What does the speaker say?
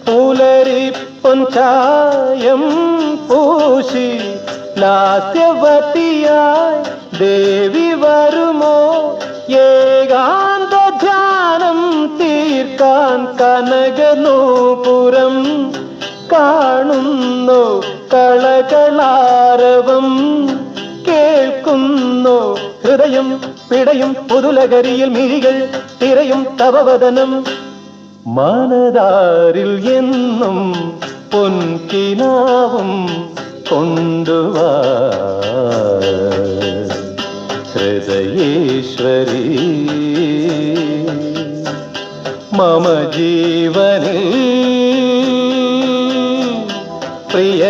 പുലരിപ്പൊൻചായം പൂശി ലാസ്യവതിയായി ദേവി വരുമോ? ഏകാന്ത ധ്യാനം തീർക്കാൻ കനകനൂപുരം കാണുന്നു, കളകളാരവം കേൾക്കുന്നു. ഹൃദയം പിടയും പുതുലകരിയിൽ മിഴികൾ തിരയും തവവദനം. മനതാരിൽ എന്നും പൊൻകിനാവും കൊണ്ടുവാ ഹൃദയേശ്വരി. മമ ജീവനിൽ പ്രിയ